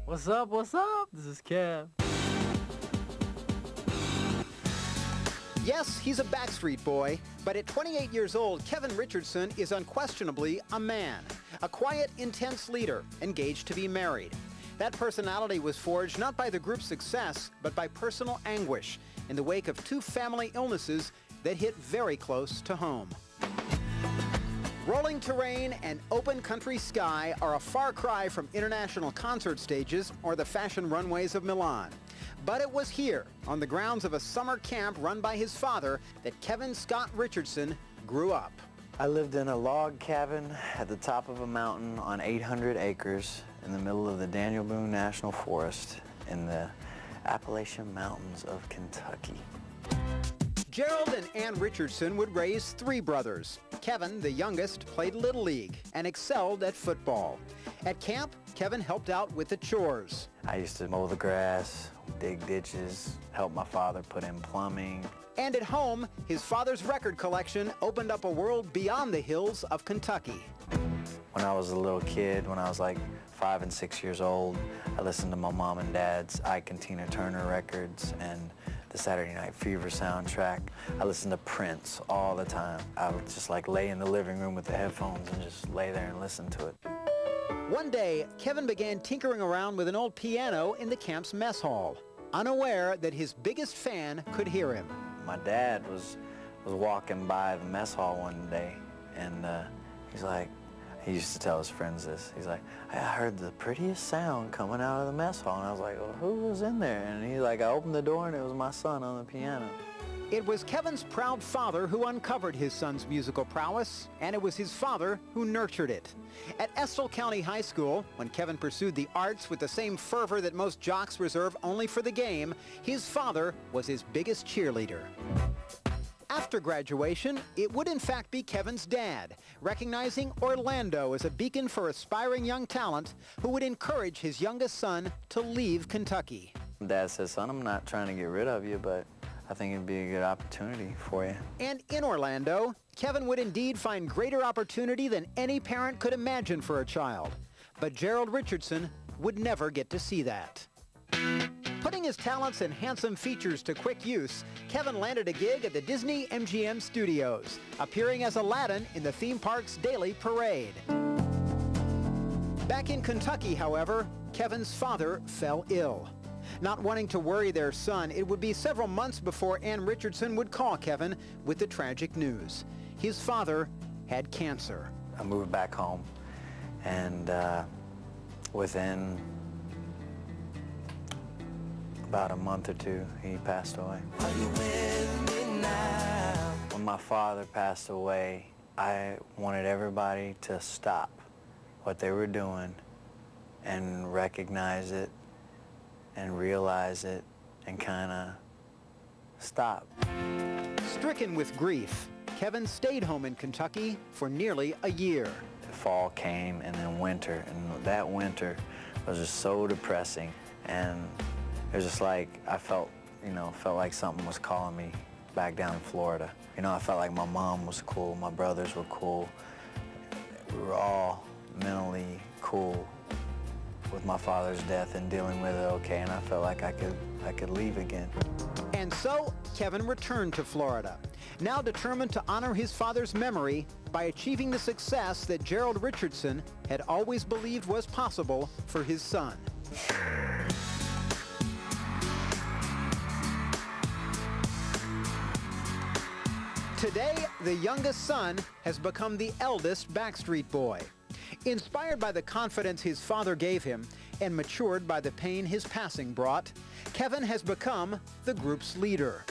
What's up? What's up? This is Kev. Yes, he's a Backstreet boy, but at 28 years old, Kevin Richardson is unquestionably a man. A quiet, intense leader, engaged to be married. That personality was forged not by the group's success, but by personal anguish in the wake of two family illnesses that hit very close to home. Rolling terrain and open country sky are a far cry from international concert stages or the fashion runways of Milan. But it was here, on the grounds of a summer camp run by his father, that Kevin Scott Richardson grew up. I lived in a log cabin at the top of a mountain on 800 acres in the middle of the Daniel Boone National Forest in the Appalachian Mountains of Kentucky. Gerald and Ann Richardson would raise three brothers. Kevin, the youngest, played Little League and excelled at football. At camp, Kevin helped out with the chores. I used to mow the grass, dig ditches, help my father put in plumbing. And at home, his father's record collection opened up a world beyond the hills of Kentucky. When I was a little kid, when I was like 5 and 6 years old, I listened to my mom and dad's Ike and Tina Turner records and the Saturday Night Fever soundtrack. I listened to Prince all the time. I would just like lay in the living room with the headphones and just lay there and listen to it. One day, Kevin began tinkering around with an old piano in the camp's mess hall, unaware that his biggest fan could hear him. My dad was walking by the mess hall one day, and he's like, he used to tell his friends this. He's like, I heard the prettiest sound coming out of the mess hall. And I was like, well, who was in there? And he's like, I opened the door and it was my son on the piano. It was Kevin's proud father who uncovered his son's musical prowess, and it was his father who nurtured it. At Estill County High School, when Kevin pursued the arts with the same fervor that most jocks reserve only for the game, his father was his biggest cheerleader. After graduation, it would in fact be Kevin's dad, recognizing Orlando as a beacon for aspiring young talent who would encourage his youngest son to leave Kentucky. Dad said, son, I'm not trying to get rid of you, but I think it'd be a good opportunity for you. And in Orlando, Kevin would indeed find greater opportunity than any parent could imagine for a child. But Gerald Richardson would never get to see that. Putting his talents and handsome features to quick use, Kevin landed a gig at the Disney MGM studios, appearing as Aladdin in the theme park's daily parade. Back in Kentucky, however, Kevin's father fell ill. Not wanting to worry their son, it would be several months before Ann Richardson would call Kevin with the tragic news. His father had cancer. I moved back home, and within about a month or two, he passed away. Are you with me now? When my father passed away, I wanted everybody to stop what they were doing and recognize it and realize it and kind of stop. Stricken with grief, Kevin stayed home in Kentucky for nearly a year. The fall came and then winter, and that winter was just so depressing. And it was just like, I felt like something was calling me back down in Florida. I felt like my mom was cool, my brothers were cool. We were all mentally cool with my father's death and dealing with it okay, and I felt like I could leave again. And so, Kevin returned to Florida, now determined to honor his father's memory by achieving the success that Gerald Richardson had always believed was possible for his son. Today, the youngest son has become the eldest Backstreet boy. Inspired by the confidence his father gave him and matured by the pain his passing brought, Kevin has become the group's leader.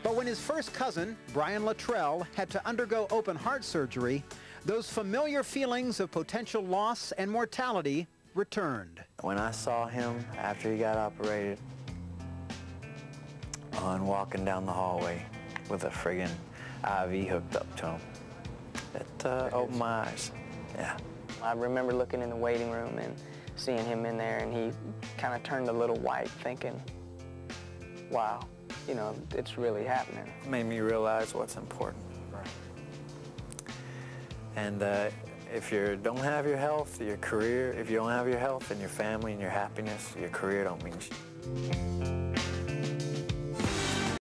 But when his first cousin, Brian Luttrell, had to undergo open heart surgery, those familiar feelings of potential loss and mortality returned. When I saw him after he got operated on walking down the hallway with a friggin' IV hooked up to him, it opened my eyes. Yeah. I remember looking in the waiting room and seeing him in there, and he kind of turned a little white, thinking, wow, it's really happening. It made me realize what's important. Right. And if you don't have your health, your career, if you don't have your health and your family and your happiness, your career don't mean shit.